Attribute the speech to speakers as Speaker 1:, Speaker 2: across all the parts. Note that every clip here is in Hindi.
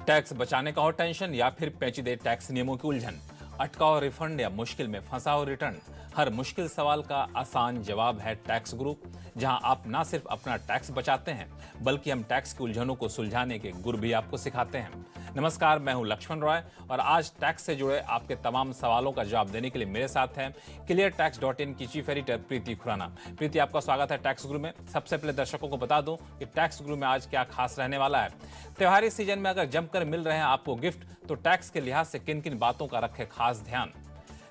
Speaker 1: टैक्स बचाने का हो टेंशन या फिर पेचीदे टैक्स नियमों की उलझन, अटकाओ रिफंड या मुश्किल में फंसाओ रिटर्न, हर मुश्किल सवाल का आसान जवाब है टैक्स गुरु, जहां आप ना सिर्फ अपना टैक्स बचाते हैं बल्कि हम टैक्स की उलझनों को सुलझाने के गुर भी आपको सिखाते हैं। नमस्कार, मैं हूं लक्ष्मण रॉय और आज टैक्स से जुड़े आपके तमाम सवालों का जवाब देने के लिए मेरे साथ हैं cleartax.in की चीफ एडिटर प्रीति खुराना। प्रीति, आपका स्वागत है टैक्स गुरु में। सबसे पहले दर्शकों को बता दूं कि टैक्स गुरु में आज क्या खास रहने वाला है। त्योहारी सीजन में अगर जमकर मिल रहे हैं आपको गिफ्ट, तो टैक्स के लिहाज से किन किन बातों का रखे खास ध्यान।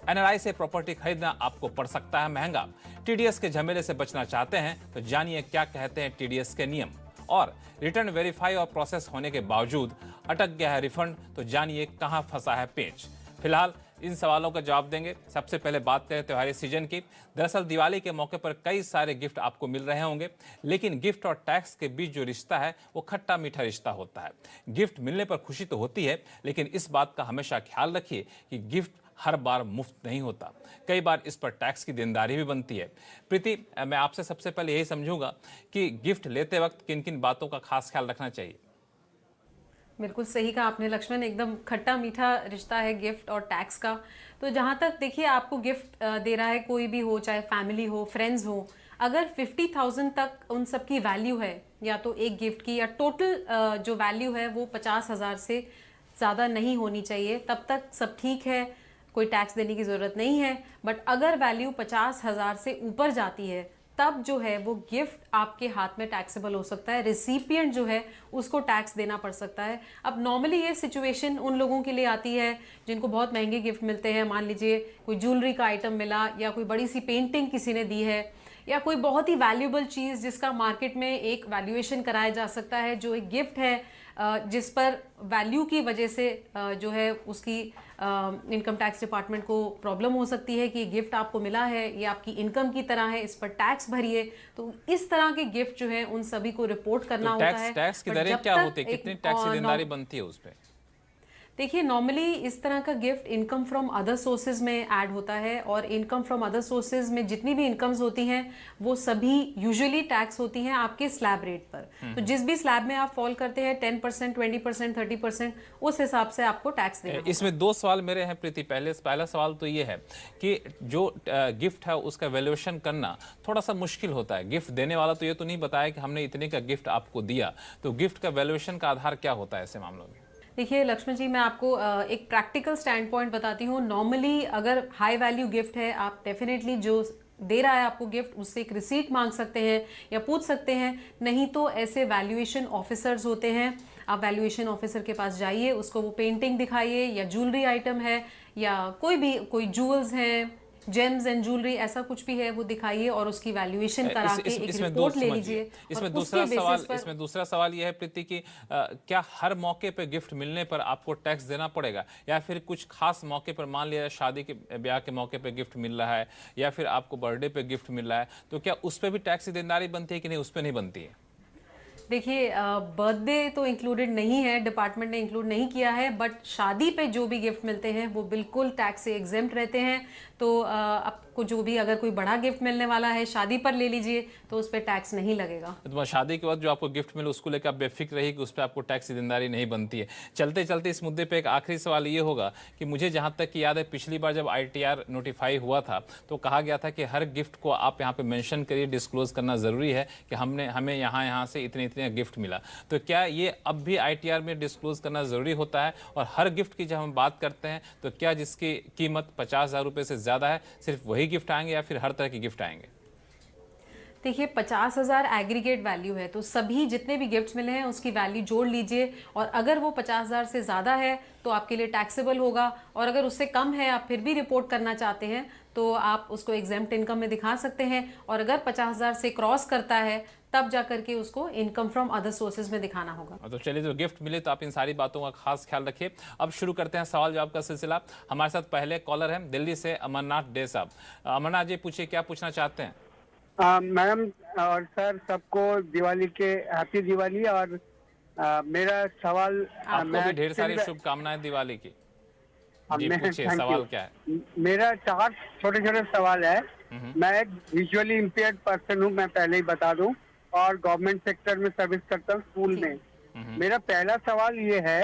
Speaker 1: एनआरआई से प्रॉपर्टी खरीदना आपको पड़ सकता है महंगा। टीडीएस के झमेले से बचना चाहते हैं तो जानिए क्या कहते हैं टीडीएस के नियम। और रिटर्न वेरीफाई और प्रोसेस होने के बावजूद अटक गया है रिफंड, तो जानिए कहां फंसा है पेच। फिलहाल इन सवालों का जवाब देंगे। सबसे पहले बात करें त्योहारी सीजन की। दरअसल दिवाली के मौके पर कई सारे गिफ्ट आपको मिल रहे होंगे, लेकिन गिफ्ट और टैक्स के बीच जो रिश्ता है वो खट्टा मीठा रिश्ता होता है। गिफ्ट मिलने पर खुशी तो होती है, लेकिन इस बात का हमेशा ख्याल रखिए कि गिफ्ट हर बार मुफ्त नहीं होता। कई बार इस पर टैक्स की देनदारी भी बनती है। प्रीति, मैं आपसे सबसे पहले यही समझूंगा कि गिफ्ट लेते वक्त किन किन बातों का खास ख्याल रखना चाहिए।
Speaker 2: बिल्कुल सही कहा आपने लक्ष्मण, एकदम खट्टा मीठा रिश्ता है गिफ्ट और टैक्स का। तो जहाँ तक देखिए, आपको गिफ्ट दे रहा है कोई भी हो, चाहे फैमिली हो, फ्रेंड्स हो, अगर 50,000 तक उन सब की वैल्यू है, या तो एक गिफ्ट की, या टोटल जो वैल्यू है वो 50,000 से ज़्यादा नहीं होनी चाहिए, तब तक सब ठीक है, कोई टैक्स देने की ज़रूरत नहीं है। बट अगर वैल्यू 50,000 से ऊपर जाती है, तब जो है वो गिफ्ट आपके हाथ में टैक्सेबल हो सकता है। रिसिपिएंट जो है उसको टैक्स देना पड़ सकता है। अब नॉर्मली ये सिचुएशन उन लोगों के लिए आती है जिनको बहुत महंगे गिफ्ट मिलते हैं। मान लीजिए कोई ज्वेलरी का आइटम मिला, या कोई बड़ी सी पेंटिंग किसी ने दी है, या कोई बहुत ही वैल्यूएबल चीज़ जिसका मार्केट में एक वैल्यूएशन कराया जा सकता है, जो एक गिफ्ट है जिस पर वैल्यू की वजह से जो है उसकी इनकम टैक्स डिपार्टमेंट को प्रॉब्लम हो सकती है कि ये गिफ्ट आपको मिला है, ये आपकी इनकम की तरह है, इस पर टैक्स भरिए। तो इस तरह के गिफ्ट जो है उन सभी को रिपोर्ट करना होता है।
Speaker 1: टैक्स की दरें क्या होती है, कितनी टैक्स की देनदारी बनती है उस पर?
Speaker 2: देखिए, नॉर्मली इस तरह का gift income from other sources में ऐड होता है, और इनकम फ्रॉम अदर सोर्सेज में जितनी भी इनकम्स होती हैं वो सभी यूजुअली टैक्स होती हैं आपके स्लैब रेट पर। तो जिस भी स्लैब में आप फॉल करते हैं, 10%, 20%, 30%, उस हिसाब से आपको टैक्स देना होगा।
Speaker 1: इसमें दो सवाल मेरे हैं प्रीति। पहला सवाल तो ये है कि जो गिफ्ट है उसका वैल्यूएशन करना थोड़ा सा मुश्किल होता है। गिफ्ट देने वाला तो ये तो नहीं बताया कि हमने इतने का गिफ्ट आपको दिया, तो गिफ्ट का वैल्यूएशन का आधार क्या होता है ऐसे मामलों में?
Speaker 2: देखिए लक्ष्मण जी, मैं आपको एक प्रैक्टिकल स्टैंड पॉइंट बताती हूँ। नॉर्मली अगर हाई वैल्यू गिफ्ट है, आप डेफिनेटली जो दे रहा है आपको गिफ्ट, उससे एक रिसीट मांग सकते हैं या पूछ सकते हैं। नहीं तो ऐसे वैल्यूएशन ऑफिसर्स होते हैं, आप वैल्यूएशन ऑफिसर के पास जाइए, उसको वो पेंटिंग दिखाइए, या ज्वेलरी आइटम है, या कोई ज्वेल्स हैं, जेम्स एंड ज्वेलरी, ऐसा कुछ भी है वो दिखाइए और उसकी वैल्यूएशन करा के एक रिपोर्ट ले लीजिए।
Speaker 1: इसमें दूसरा सवाल यह है प्रीति कि क्या हर मौके पे गिफ्ट मिलने पर आपको टैक्स देना पड़ेगा, या फिर कुछ खास मौके पर, मान लिया शादी के ब्याह के मौके पे गिफ्ट मिल रहा है, या फिर आपको बर्थडे पे गिफ्ट मिल रहा है, तो क्या उस पर भी टैक्स की देनदारी बनती है कि नहीं, उस पर नहीं बनती है?
Speaker 2: देखिए, बर्थडे तो इंक्लूडेड नहीं है, डिपार्टमेंट ने इंक्लूड नहीं किया है, बट शादी पे जो भी गिफ्ट मिलते हैं वो बिल्कुल टैक्स से एग्जेम्प्ट रहते हैं। तो आपको जो भी, अगर कोई बड़ा गिफ्ट मिलने वाला है शादी पर ले लीजिए, तो उस पर टैक्स नहीं लगेगा।
Speaker 1: तो शादी के बाद जो आपको गिफ्ट मिले उसको लेकर आप बेफिक्र रहिए कि उस पर आपको टैक्स की देनदारी नहीं बनती है। चलते चलते इस मुद्दे पे एक आखिरी सवाल ये होगा कि मुझे जहाँ तक कि याद है, पिछली बार जब ITR नोटिफाई हुआ था तो कहा गया था कि हर गिफ्ट को आप यहाँ पे मेंशन करिए, डिस्क्लोज करना ज़रूरी है कि हमें यहाँ से इतने इतने गिफ्ट मिला। तो क्या ये अब भी ITR में डिस्क्लोज करना ज़रूरी होता है? और हर गिफ्ट की जब हम बात करते हैं तो क्या जिसकी कीमत 50,000 रुपये से ज़्यादा है सिर्फ वही गिफ्ट आएंगे, या फिर हर तरह के गिफ्ट आएंगे?
Speaker 2: देखिए, 50,000 एग्रीगेट वैल्यू है, तो सभी जितने भी गिफ्ट्स मिले हैं उसकी वैल्यू जोड़ लीजिए, और अगर वो 50,000 से ज़्यादा है तो आपके लिए टैक्सेबल होगा, और अगर उससे कम है, आप फिर भी रिपोर्ट करना चाहते हैं, तो आप उसको एग्जेम्प्ट इनकम में दिखा सकते हैं। और अगर 50,000 से क्रॉस करता है, तब जाकर के उसको इनकम फ्रॉम अदर सोर्सेज में दिखाना होगा।
Speaker 1: तो चलिए, जो गिफ्ट मिले तो आप इन सारी बातों का खास ख्याल रखिए। अब शुरू करते हैं सवाल जवाब का सिलसिला। हमारे साथ पहले कॉलर हैं दिल्ली से अमरनाथ डे साहब। अमरनाथ जी, पूछिए क्या पूछना चाहते हैं।
Speaker 3: मैडम और सर, सबको दिवाली के हैप्पी दिवाली। और मेरा सवाल,
Speaker 1: आपको भी ढेर सारी शुभकामनाएं दिवाली की। जी पूछिए, सवाल क्या है?
Speaker 3: मेरा 4 छोटे छोटे सवाल है। मैं एक विजुअली इम्पेयर्ड पर्सन हूँ, मैं पहले ही बता दूं, और गवर्नमेंट सेक्टर में सर्विस करता हूँ, स्कूल में। मेरा पहला सवाल ये है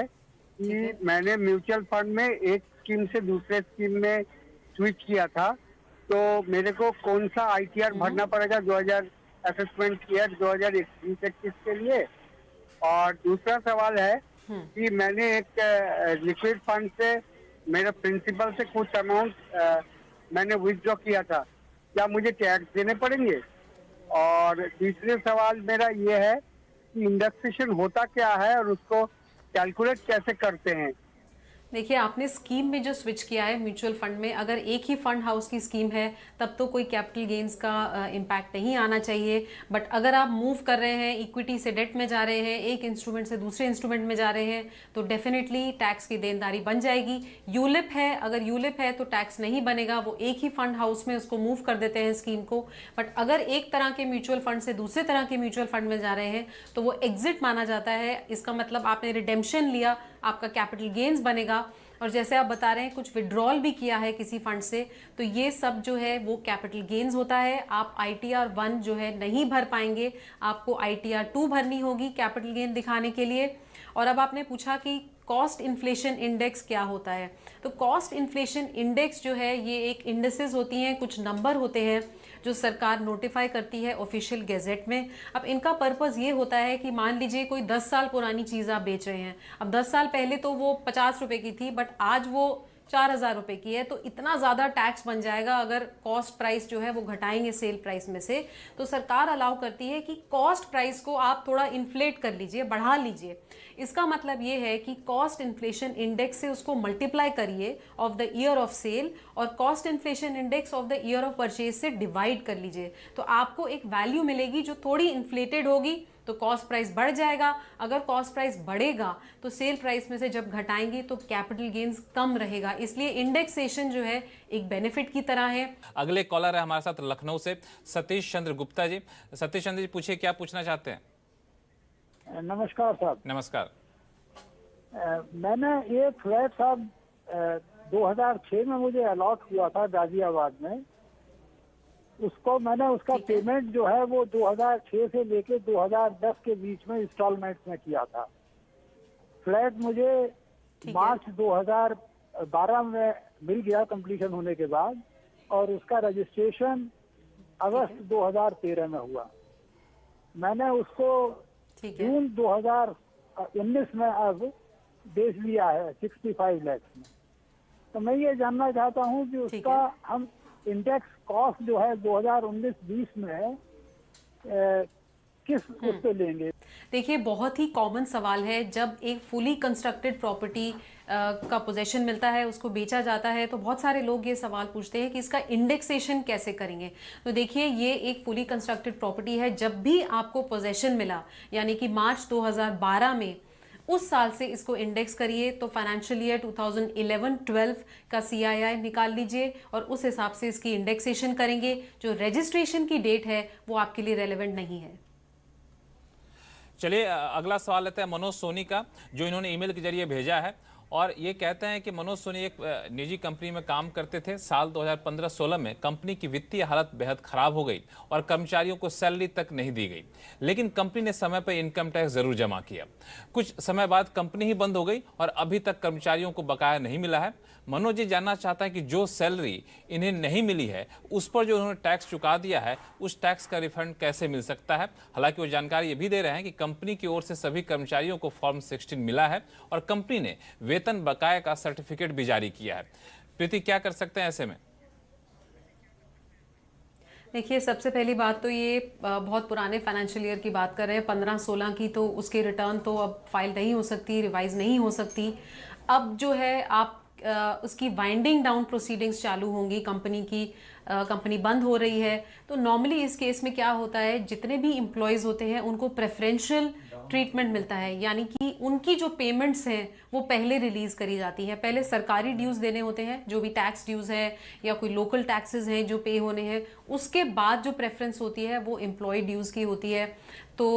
Speaker 3: कि मैंने म्यूचुअल फंड में एक स्कीम से दूसरे स्कीम में स्विच किया था, तो मेरे को कौन सा आईटीआर भरना पड़ेगा 2000 असेसमेंट ईयर 2021 के लिए। और दूसरा सवाल है कि मैंने एक लिक्विड फंड से मेरे प्रिंसिपल से कुछ अमाउंट मैंने विथड्रॉ किया था, क्या मुझे टैक्स देने पड़ेंगे? और तीसरे सवाल मेरा ये है कि इंडेक्सेशन होता क्या है और उसको कैलकुलेट कैसे करते हैं?
Speaker 2: देखिए, आपने स्कीम में जो स्विच किया है म्यूचुअल फंड में, अगर एक ही फंड हाउस की स्कीम है तब तो कोई कैपिटल गेन्स का इम्पैक्ट नहीं आना चाहिए। बट अगर आप मूव कर रहे हैं, इक्विटी से डेट में जा रहे हैं, एक इंस्ट्रूमेंट से दूसरे इंस्ट्रूमेंट में जा रहे हैं, तो डेफिनेटली टैक्स की देनदारी बन जाएगी। यूलिप है, अगर यूलिप है तो टैक्स नहीं बनेगा, वो एक ही फंड हाउस में उसको मूव कर देते हैं स्कीम को। बट अगर एक तरह के म्यूचुअल फंड से दूसरे तरह के म्यूचुअल फंड में जा रहे हैं तो वो एग्जिट माना जाता है। इसका मतलब आपने रिडेम्पशन लिया, आपका कैपिटल गेन्स बनेगा। और जैसे आप बता रहे हैं कुछ विड्रॉल भी किया है किसी फंड से, तो ये सब जो है वो कैपिटल गेन्स होता है। आप ITR 1 जो है नहीं भर पाएंगे, आपको ITR 2 भरनी होगी कैपिटल गेन दिखाने के लिए। और अब आपने पूछा कि कॉस्ट इन्फ्लेशन इंडेक्स क्या होता है, तो कॉस्ट इन्फ्लेशन इंडेक्स जो है ये एक इंडेसेस होती हैं, कुछ नंबर होते हैं जो सरकार नोटिफाई करती है ऑफिशियल गैजेट में। अब इनका पर्पस ये होता है कि मान लीजिए कोई 10 साल पुरानी चीज़ आप बेच रहे हैं, अब 10 साल पहले तो वो 50 रुपए की थी बट आज वो 4000 रुपए की है, तो इतना ज़्यादा टैक्स बन जाएगा अगर कॉस्ट प्राइस जो है वो घटाएंगे सेल प्राइस में से। तो सरकार अलाउ करती है कि कॉस्ट प्राइस को आप थोड़ा इन्फ्लेट कर लीजिए, बढ़ा लीजिए। इसका मतलब ये है कि कॉस्ट इन्फ्लेशन इंडेक्स से उसको मल्टीप्लाई करिए of the year of sale और cost inflation index of the year of purchase से डिवाइड कर लीजिए, तो आपको एक वैल्यू मिलेगी जो थोड़ी इन्फ्लेटेड होगी, तो कॉस्ट प्राइस बढ़ जाएगा। अगर कॉस्ट प्राइस बढ़ेगा तो सेल प्राइस में से जब घटाएंगे तो कैपिटल गेन्स कम रहेगा। इसलिए इंडेक्सेशन जो है एक बेनिफिट की तरह है।
Speaker 1: अगले कॉलर है हमारे साथ लखनऊ से सतीश चंद्र गुप्ता जी। सतीश चंद्र जी पूछिए, क्या पूछना चाहते हैं?
Speaker 4: नमस्कार साहब।
Speaker 1: नमस्कार।
Speaker 4: मैंने ये फ्लैट साहब 2006 में मुझे अलॉट हुआ था गाजियाबाद में। उसको मैंने उसका पेमेंट जो है वो 2006 से लेके 2010 के बीच में इंस्टॉलमेंट्स में किया था। फ्लैट मुझे मार्च 2012 में मिल गया कंप्लीशन होने के बाद, और उसका रजिस्ट्रेशन अगस्त 2013 में हुआ। मैंने उसको जून 2019 में अब बेच लिया है 65 लाख में। तो मैं ये जानना चाहता हूँ कि उसका हम इंडेक्स कॉस्ट जो है 2019-20 में किस उस पे लेंगे?
Speaker 2: देखिए, बहुत ही कॉमन सवाल है। जब एक फुली कंस्ट्रक्टेड प्रॉपर्टी का पोजेशन मिलता है, उसको बेचा जाता है, तो बहुत सारे लोग ये सवाल पूछते हैं कि इसका इंडेक्सेशन कैसे करेंगे। तो देखिए, ये एक फुली कंस्ट्रक्टेड प्रॉपर्टी है। जब भी आपको पोजेशन मिला यानी कि मार्च 2012 में, उस साल से इसको इंडेक्स करिए। तो फाइनेंशियल ईयर 2011-12 का CII निकाल लीजिए और उस हिसाब से इसकी इंडेक्सेशन करेंगे। जो रजिस्ट्रेशन की डेट है वो आपके लिए रेलेवेंट नहीं है।
Speaker 1: चलिए अगला सवाल लेते हैं मनोज सोनी का, जो इन्होंने ईमेल के जरिए भेजा है। और ये कहते हैं कि मनोज सोनी एक निजी कंपनी में काम करते थे। साल 2015-16 में कंपनी की वित्तीय हालत बेहद खराब हो गई और कर्मचारियों को सैलरी तक नहीं दी गई, लेकिन कंपनी ने समय पर इनकम टैक्स जरूर जमा किया। कुछ समय बाद कंपनी ही बंद हो गई और अभी तक कर्मचारियों को बकाया नहीं मिला है। मनोज जी जानना चाहता है कि जो सैलरी इन्हें नहीं मिली है उस पर जो उन्होंने टैक्स चुका दिया है, उस टैक्स का रिफंड कैसे मिल सकता है। हालांकि वो जानकारी ये भी दे रहे हैं कि कंपनी की ओर से सभी कर्मचारियों को फॉर्म 16 मिला है और कंपनी ने वेतन बकाया का सर्टिफिकेट भी जारी किया है। प्रीति, क्या कर सकते हैं ऐसे में?
Speaker 2: देखिए, सबसे पहली बात तो ये बहुत पुराने फाइनेंशियल ईयर की बात कर रहे हैं, 15-16 की, तो उसके रिटर्न तो अब फाइल नहीं हो सकती, रिवाइज नहीं हो सकती। अब जो है आप उसकी वाइंडिंग डाउन प्रोसीडिंग्स चालू होंगी। कंपनी बंद हो रही है, तो नॉर्मली इस केस में क्या होता है, जितने भी एम्प्लॉयज़ होते हैं उनको प्रेफरेंशियल ट्रीटमेंट मिलता है, यानी कि उनकी जो पेमेंट्स हैं वो पहले रिलीज करी जाती हैं। पहले सरकारी ड्यूज़ देने होते हैं, जो भी टैक्स ड्यूज़ है या कोई लोकल टैक्सेस हैं जो पे होने हैं, उसके बाद जो प्रेफरेंस होती है वो एम्प्लॉय ड्यूज़ की होती है। तो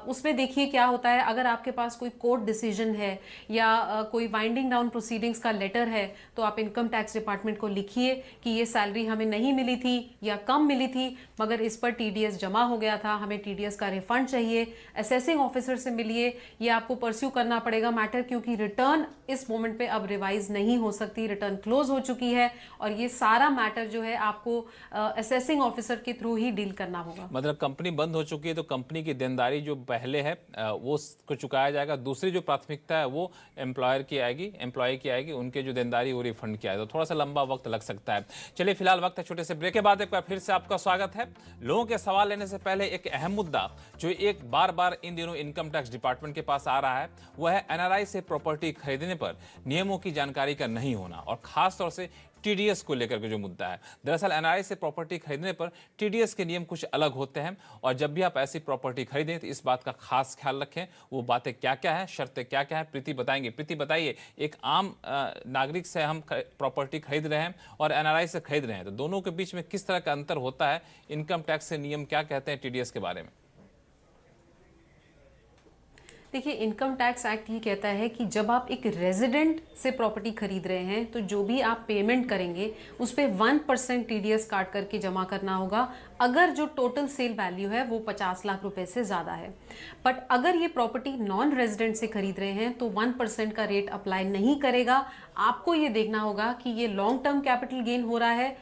Speaker 2: उसमें देखिए क्या होता है, अगर आपके पास कोई कोर्ट डिसीजन है या कोई वाइंडिंग डाउन प्रोसीडिंग्स का लेटर है, तो आप इनकम टैक्स डिपार्टमेंट को लिखिए कि ये सैलरी हमें नहीं मिली थी या कम मिली थी, मगर इस पर टीडीएस जमा हो गया था, हमें टीडीएस का रिफंड चाहिए, असेसिंग ऑफिसर से मिलिए, ये आपको परस्यू करना पड़ेगा मैटर, क्योंकि रिटर्न इस मोमेंट पे अब रिवाइज नहीं हो सकती, रिटर्न क्लोज हो चुकी है और ये सारा मैटर जो है आपको असेसिंग ऑफिसर के थ्रू ही डील करना होगा।
Speaker 1: मतलब कंपनी बंद हो चुकी है तो कंपनी की देनदारी जो पहले है वो को चुकाया जाएगा, दूसरी जो प्राथमिकता है वो एम्प्लॉयर की आएगी, एम्प्लॉय की आएगी, उनके जो देनदारी वो रिफंड किया है, तो थोड़ा सा लंबा वक्त लग सकता है। चलिए फिलहाल वक्त है छोटे से ब्रेक के बाद एक बार फिर से आपका स्वागत है। लोगों के सवाल लेने से पहले एक अहम मुद्दा जो एक बार इन दिनों इनकम टैक्स डिपार्टमेंट के पास आ रहा है वह है एनआरआई से प्रॉपर्टी खरीदने पर नियमों की जानकारी का नहीं होना और खास तौर से टीडीएस को लेकर के जो मुद्दा है। दरअसल एनआरआई से प्रॉपर्टी खरीदने पर टीडीएस के नियम कुछ अलग होते हैं और जब भी आप ऐसी प्रॉपर्टी खरीदें तो इस बात का खास ख्याल रखें, वो बातें क्या क्या है, शर्तें क्या क्या है। प्रीति बताएंगे। प्रीति बताइए, एक आम नागरिक से हम प्रॉपर्टी खरीद रहे हैं और एनआरआई से खरीद रहे हैं, तो दोनों के बीच में किस तरह का अंतर होता है, इनकम टैक्स से नियम क्या कहते हैं टीडीएस के बारे में?
Speaker 2: देखिए, इनकम टैक्स एक्ट ये कहता है कि जब आप एक रेजिडेंट से प्रॉपर्टी खरीद रहे हैं तो जो भी आप पेमेंट करेंगे उस पर 1% टीडीएस काट करके जमा करना होगा, अगर जो टोटल सेल वैल्यू है वो 50 लाख रुपए से ज़्यादा है। बट अगर ये प्रॉपर्टी नॉन रेजिडेंट से खरीद रहे हैं तो 1% का रेट अप्लाई नहीं करेगा। आपको ये देखना होगा कि ये लॉन्ग टर्म कैपिटल गेन हो रहा है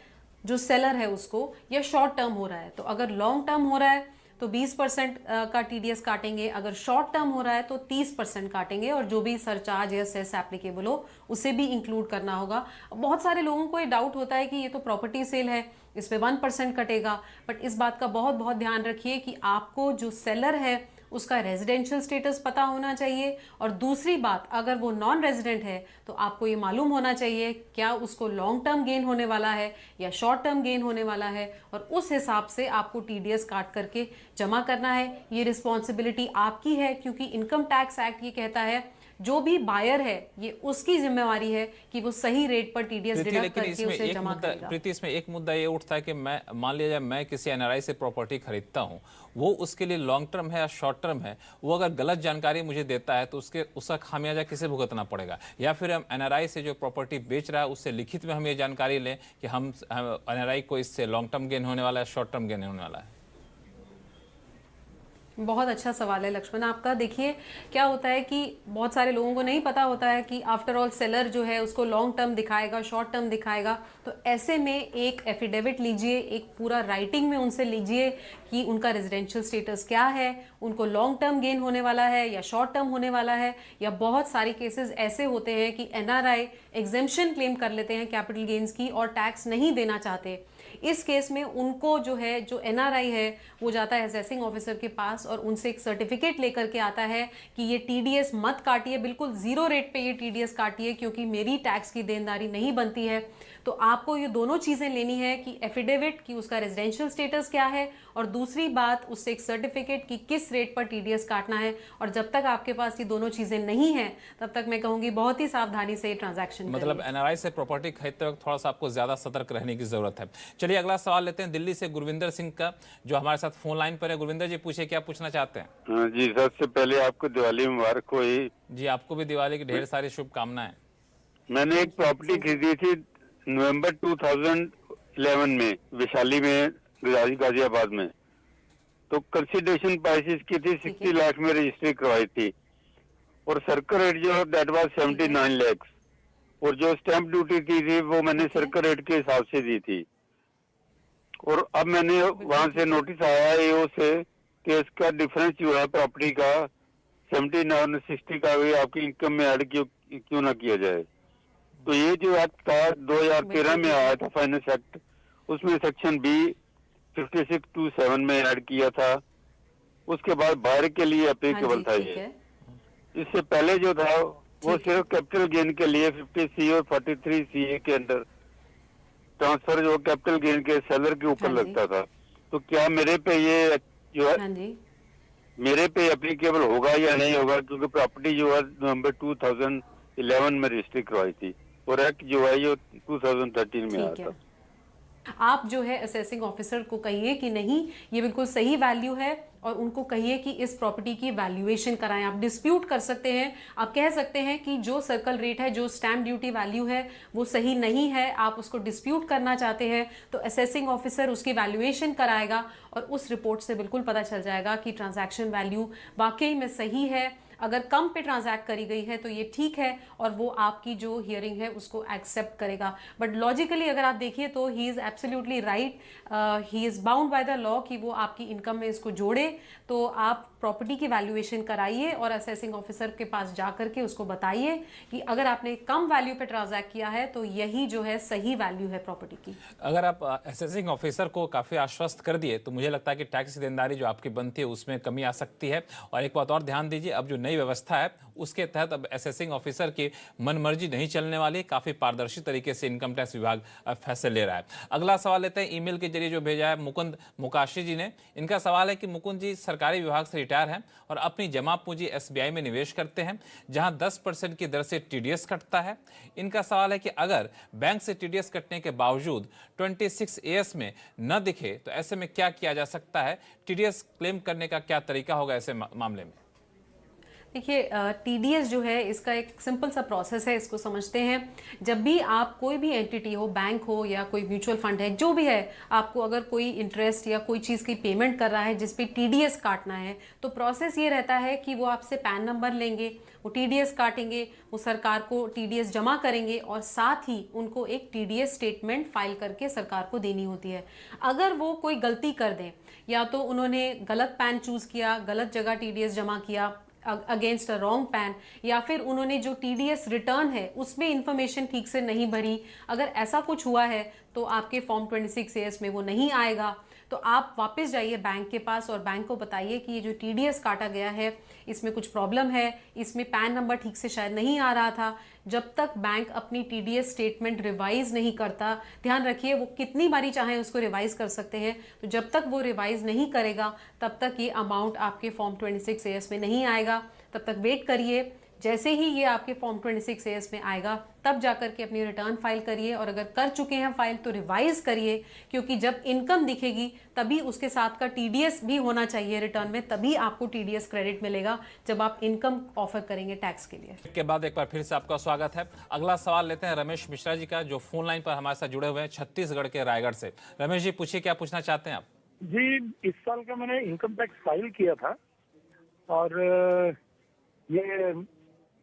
Speaker 2: जो सेलर है उसको, या शॉर्ट टर्म हो रहा है। तो अगर लॉन्ग टर्म हो रहा है तो 20% का टीडीएस काटेंगे, अगर शॉर्ट टर्म हो रहा है तो 30% काटेंगे और जो भी सरचार्ज या सेस एप्लीकेबल हो उसे भी इंक्लूड करना होगा। बहुत सारे लोगों को ये डाउट होता है कि ये तो प्रॉपर्टी सेल है, इस पे 1% कटेगा, बट इस बात का बहुत ध्यान रखिए कि आपको जो सेलर है उसका रेजिडेंशियल स्टेटस पता होना चाहिए और दूसरी बात, अगर वो नॉन रेजिडेंट है तो आपको ये मालूम होना चाहिए क्या उसको लॉन्ग टर्म गेन होने वाला है या शॉर्ट टर्म गेन होने वाला है, और उस हिसाब से आपको टीडीएस काट करके जमा करना है। ये रिस्पॉन्सिबिलिटी आपकी है, क्योंकि इनकम टैक्स एक्ट ये कहता है जो भी बायर है ये उसकी जिम्मेवारी है कि वो सही रेट पर टीडीएस डिडक्ट करके उसे जमा करेगा।
Speaker 1: प्रीति, इसमें एक मुद्दा ये उठता है कि मैं मान लिया जाए मैं किसी एनआरआई से प्रॉपर्टी खरीदता हूं, वो उसके लिए लॉन्ग टर्म है या शॉर्ट टर्म है, वो अगर गलत जानकारी मुझे देता है तो उसका खामियाजा किसे भुगतना पड़ेगा? या फिर हम एनआरआई से जो प्रॉपर्टी बेच रहा है उससे लिखित में हम ये जानकारी लें कि हम एनआरआई को इससे लॉन्ग टर्म गेन होने वाला है, शॉर्ट टर्म गेन होने वाला है?
Speaker 2: बहुत अच्छा सवाल है लक्ष्मण आपका। देखिए, क्या होता है कि बहुत सारे लोगों को नहीं पता होता है कि आफ्टर ऑल सेलर जो है उसको लॉन्ग टर्म दिखाएगा, शॉर्ट टर्म दिखाएगा। तो ऐसे में एक एफिडेविट लीजिए, एक पूरा राइटिंग में उनसे लीजिए कि उनका रेजिडेंशियल स्टेटस क्या है, उनको लॉन्ग टर्म गेन होने वाला है या शॉर्ट टर्म होने वाला है। या बहुत सारे केसेस ऐसे होते हैं कि एनआरआई एग्जेम्पशन क्लेम कर लेते हैं कैपिटल गेन्स की और टैक्स नहीं देना चाहते। इस केस में उनको जो है, जो एनआरआई है वो जाता है असेसिंग ऑफिसर के पास और उनसे एक सर्टिफिकेट लेकर के आता है कि ये टीडीएस मत काटिए, बिल्कुल जीरो रेट पे ये टीडीएस काटिए क्योंकि मेरी टैक्स की देनदारी नहीं बनती है। तो आपको ये दोनों चीज़ें लेनी है कि एफिडेविट कि उसका रेजिडेंशियल स्टेटस क्या है और दूसरी बात उससे एक सर्टिफिकेट कि किस रेट पर टीडीएस काटना है। और जब तक आपके पास ये दोनों चीज़ें नहीं हैं तब तक मैं कहूँगी बहुत ही सावधानी से ट्रांजैक्शन
Speaker 1: मतलब एनआरआई से प्रॉपर्टी खरीदते वक्त थोड़ा सा आपको ज़्यादा सतर्क रहने की ज़रूरत है। चलिए अगला सवाल लेते हैं दिल्ली से गुरविंदर सिंह का, जो हमारे साथ फोन लाइन पर है। गुरविंदर जी पूछिए, क्या पूछना चाहते हैं?
Speaker 5: जी, सबसे पहले आपको दिवाली मुबारक हो।
Speaker 1: जी, आपको भी दिवाली की ढेर सारी शुभकामनाएं।
Speaker 5: मैंने एक प्रॉपर्टी खरीदी थी नवंबर 2011 में वैशाली में, गाजियाबाद में। तो कंसिडरेशन प्राइसेस की थी 60 लाख में रजिस्ट्री करवाई थी और सर्कल रेट जो दैट वाज 79 लाख और जो स्टैंप ड्यूटी थी वो मैंने सर्कल रेट के हिसाब से दी थी। और अब मैंने वहां से नोटिस आया ईओ से कि इसका डिफरेंस जो है प्रॉपर्टी का 79 और 60 का भी आपकी इनकम में ऐड क्यों ना किया जाए। तो ये जो एक्ट था 2013 में आया था फाइनेंस एक्ट, उसमें सेक्शन बी 5627 में ऐड किया था। उसके बाद बाहर के लिए एप्लीकेबल था ये। इससे पहले जो था वो सिर्फ कैपिटल गेन के लिए 50C और 43CA के अंदर ट्रांसफर जो कैपिटल गेन के सेलर के ऊपर लगता था। तो क्या मेरे पे ये जो है मेरे पे एप्लीकेबल होगा या नहीं होगा, क्योंकि प्रॉपर्टी जो है नवंबर 2011 में रजिस्ट्री करवाई थी और एक्ट जो है ये 2013 में आया था।
Speaker 2: आप जो है असेसिंग ऑफिसर को कहिए कि नहीं ये बिल्कुल सही वैल्यू है, और उनको कहिए कि इस प्रॉपर्टी की वैल्यूएशन कराएं। आप डिस्प्यूट कर सकते हैं, आप कह सकते हैं कि जो सर्कल रेट है, जो स्टैम्प ड्यूटी वैल्यू है वो सही नहीं है, आप उसको डिस्प्यूट करना चाहते हैं, तो असेसिंग ऑफिसर उसकी वैल्यूएशन कराएगा और उस रिपोर्ट से बिल्कुल पता चल जाएगा कि ट्रांजैक्शन वैल्यू वाकई में सही है। अगर कम पे ट्रांजैक्ट करी गई है तो ये ठीक है और वो आपकी जो हियरिंग है उसको एक्सेप्ट करेगा। बट लॉजिकली अगर आप देखिए तो he is absolutely right, he is bound by the law कि वो आपकी इनकम में इसको जोड़े। तो आप प्रॉपर्टी की वैल्यूएशन कराइए और असेसिंग ऑफिसर के पास जा करके उसको बताइए कि अगर आपने कम वैल्यू पे ट्रांजैक्ट किया है तो यही जो है सही वैल्यू है प्रॉपर्टी की।
Speaker 1: अगर आप असेसिंग ऑफिसर को काफ़ी आश्वस्त कर दिए तो मुझे लगता है कि टैक्स देनदारी जो आपकी बनती है उसमें कमी आ सकती है। और एक बात और ध्यान दीजिए, अब जो नई व्यवस्था है उसके तहत अब असेसिंग ऑफिसर की मनमर्जी नहीं चलने वाली, काफ़ी पारदर्शी तरीके से इनकम टैक्स विभाग फैसले ले रहा है। अगला सवाल लेते हैं, ईमेल के जरिए जो भेजा है मुकुंद मुकाशी जी ने। इनका सवाल है कि मुकुंद जी सरकारी विभाग से रिटायर हैं और अपनी जमा पूंजी एसबीआई में निवेश करते हैं जहां 10% की दर से टीडीएस कटता है। इनका सवाल है कि अगर बैंक से टीडीएस कटने के बावजूद 26AS में न दिखे तो ऐसे में क्या किया जा सकता है, टीडीएस क्लेम करने का क्या तरीका होगा ऐसे मामले में?
Speaker 2: देखिए टीडीएस जो है इसका एक सिंपल सा प्रोसेस है, इसको समझते हैं। जब भी आप कोई भी एंटिटी हो, बैंक हो या कोई म्यूचुअल फंड है, जो भी है, आपको अगर कोई इंटरेस्ट या कोई चीज़ की पेमेंट कर रहा है जिस पे टीडीएस काटना है, तो प्रोसेस ये रहता है कि वो आपसे पैन नंबर लेंगे, वो टीडीएस काटेंगे, वो सरकार को टीडीएस जमा करेंगे और साथ ही उनको एक टीडीएस स्टेटमेंट फाइल करके सरकार को देनी होती है। अगर वो कोई गलती कर दें, या तो उन्होंने गलत पैन चूज़ किया, गलत जगह टीडीएस जमा किया अगेंस्ट अ रॉन्ग पैन, या फिर उन्होंने जो टीडीएस रिटर्न है उसमें इंफॉर्मेशन ठीक से नहीं भरी, अगर ऐसा कुछ हुआ है तो आपके फॉर्म 26AS में वो नहीं आएगा। तो आप वापस जाइए बैंक के पास और बैंक को बताइए कि ये जो टीडीएस काटा गया है इसमें कुछ प्रॉब्लम है, इसमें पैन नंबर ठीक से शायद नहीं आ रहा था। जब तक बैंक अपनी टीडीएस स्टेटमेंट रिवाइज नहीं करता, ध्यान रखिए वो कितनी बारी चाहे उसको रिवाइज कर सकते हैं, तो जब तक वो रिवाइज नहीं करेगा तब तक ये अमाउंट आपके फॉर्म 26AS में नहीं आएगा। तब तक वेट करिए, जैसे ही ये आपके फॉर्म 26AS में आएगा तब जाकर के अपनी रिटर्न फाइल करिए, और अगर कर चुके हैं फाइल तो रिवाइज करिए, क्योंकि जब इनकम दिखेगी तभी उसके साथ का टीडीएस भी होना चाहिए रिटर्न में, तभी आपको टीडीएस क्रेडिट मिलेगा जब आप इनकम ऑफर करेंगे टैक्स के लिए।
Speaker 1: के बाद एक बार फिर से आपका स्वागत है। अगला सवाल लेते हैं रमेश मिश्रा जी का, जो फोन लाइन पर हमारे साथ जुड़े हुए हैं छत्तीसगढ़ के रायगढ़ से। रमेश जी पूछिए, क्या पूछना चाहते हैं आप?
Speaker 4: जी, इस साल का मैंने इनकम टैक्स फाइल किया था और ये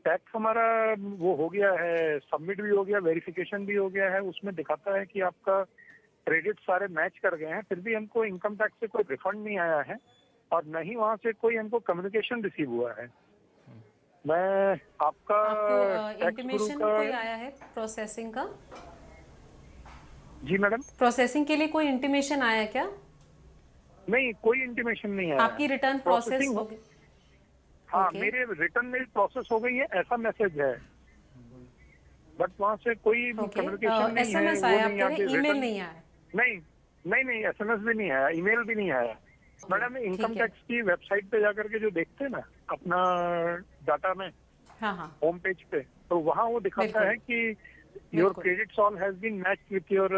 Speaker 4: टैक्स हमारा वो हो गया है, सबमिट भी हो गया, वेरिफिकेशन भी हो गया है। उसमें दिखाता है कि आपका क्रेडिट सारे मैच कर गए हैं, फिर भी हमको इनकम टैक्स से कोई रिफंड नहीं आया है और न ही वहाँ से कोई हमको कम्युनिकेशन रिसीव हुआ है। मैं आपका
Speaker 2: इंटीमेशन कोई आया है प्रोसेसिंग का?
Speaker 4: जी मैडम,
Speaker 2: प्रोसेसिंग के लिए कोई इंटीमेशन आया है क्या?
Speaker 4: नहीं, कोई इंटीमेशन नहीं आया।
Speaker 2: आपकी रिटर्न प्रोसेस हो गई?
Speaker 4: हाँ, मेरे रिटर्न में प्रोसेस हो गई है ऐसा मैसेज है, बट वहाँ से कोई कम्युनिकेशन नहीं है।
Speaker 2: एसएमएस आया आपके, ईमेल नहीं आया?
Speaker 4: नहीं, एसएमएस भी नहीं आया, ईमेल भी नहीं आया। मैडम, इनकम टैक्स की वेबसाइट पे जाकर के जो देखते हैं ना अपना डाटा में,
Speaker 2: हाँ,
Speaker 4: होम पेज पे, तो वहाँ वो दिखाता है कि your credit all has been matched with your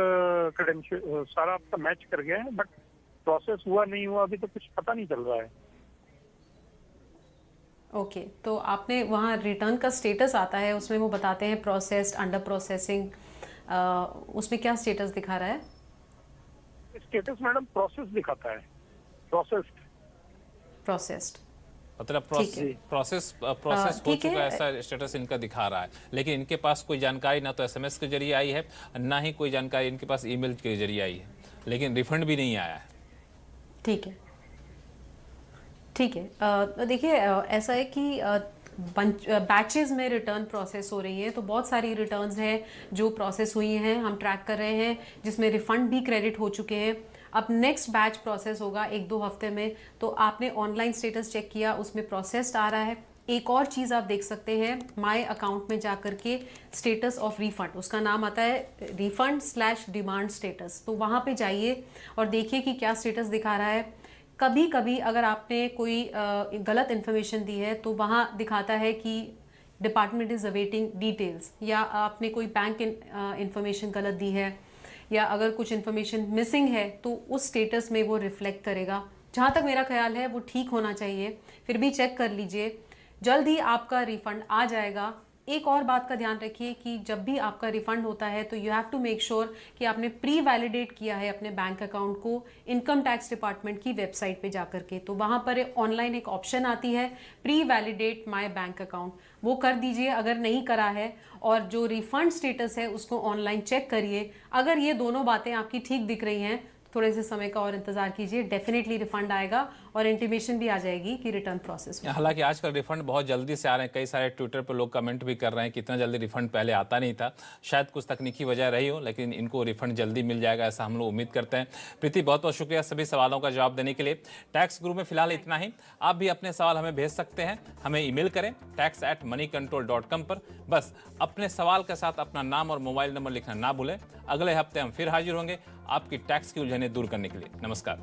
Speaker 4: credential, सारा आपका मैच कर गया है, बट प्रोसेस हुआ नहीं हुआ अभी तो कुछ पता नहीं चल रहा है।
Speaker 2: ओके, तो आपने वहाँ रिटर्न का स्टेटस आता है, उसमें वो बताते हैं प्रोसेस्ड, अंडर प्रोसेसिंग, उसमें क्या स्टेटस दिखा रहा है?
Speaker 4: स्टेटस मैडम प्रोसेस दिखाता है, प्रोसेस्ड
Speaker 1: मतलब प्रोसेस हो चुका है ऐसा स्टेटस इनका दिखा रहा है, लेकिन इनके पास कोई जानकारी ना तो एसएमएस के जरिए आई है, ना ही कोई जानकारी इनके पास ईमेल के जरिए आई है, लेकिन रिफंड भी नहीं आया है।
Speaker 2: ठीक है। देखिए ऐसा है कि बैचेस में रिटर्न प्रोसेस हो रही है, तो बहुत सारी रिटर्न्स हैं जो प्रोसेस हुई हैं, हम ट्रैक कर रहे हैं, जिसमें रिफंड भी क्रेडिट हो चुके हैं। अब नेक्स्ट बैच प्रोसेस होगा 1-2 हफ्ते में, तो आपने ऑनलाइन स्टेटस चेक किया, उसमें प्रोसेस्ड आ रहा है। एक और चीज़ आप देख सकते हैं, माय अकाउंट में जाकर के स्टेटस ऑफ रिफंड, उसका नाम आता है रिफंड/डिमांड स्टेटस, तो वहाँ पे जाइए और देखिए कि क्या स्टेटस दिखा रहा है। कभी कभी अगर आपने कोई गलत इन्फॉर्मेशन दी है तो वहाँ दिखाता है कि डिपार्टमेंट इज़ अवेटिंग डिटेल्स, या आपने कोई बैंक इन्फॉर्मेशन गलत दी है, या अगर कुछ इन्फॉर्मेशन मिसिंग है तो उस स्टेटस में वो रिफ्लेक्ट करेगा। जहाँ तक मेरा ख्याल है वो ठीक होना चाहिए, फिर भी चेक कर लीजिए, जल्द ही आपका रिफंड आ जाएगा। एक और बात का ध्यान रखिए कि जब भी आपका रिफंड होता है तो you have to make sure कि आपने प्री वैलिडेट किया है अपने बैंक अकाउंट को इनकम टैक्स डिपार्टमेंट की वेबसाइट पे जाकर के। तो वहाँ पर ऑनलाइन एक ऑप्शन आती है pre validate my bank account, वो कर दीजिए अगर नहीं करा है, और जो रिफंड स्टेटस है उसको ऑनलाइन चेक करिए। अगर ये दोनों बातें आपकी ठीक दिख रही हैं, थोड़े से समय का और इंतजार कीजिए, डेफिनेटली रिफंड आएगा और इंटीमेशन भी आ जाएगी कि रिटर्न प्रोसेस हुआ।
Speaker 1: हालांकि आजकल रिफंड बहुत जल्दी से आ रहे हैं, कई सारे ट्विटर पर लोग कमेंट भी कर रहे हैं कि इतना जल्दी रिफंड पहले आता नहीं था। शायद कुछ तकनीकी वजह रही हो, लेकिन इनको रिफंड जल्दी मिल जाएगा ऐसा हम लोग उम्मीद करते हैं। प्रीति, बहुत बहुत शुक्रिया सभी सवालों का जवाब देने के लिए। टैक्स गुरु में फिलहाल इतना ही। आप भी अपने सवाल हमें भेज सकते हैं, हमें ईमेल करें tax@moneycontrol.com पर। बस अपने सवाल के साथ अपना नाम और मोबाइल नंबर लिखना ना भूलें। अगले हफ्ते हम फिर हाजिर होंगे आपकी टैक्स की उलझनें दूर करने के लिए। नमस्कार।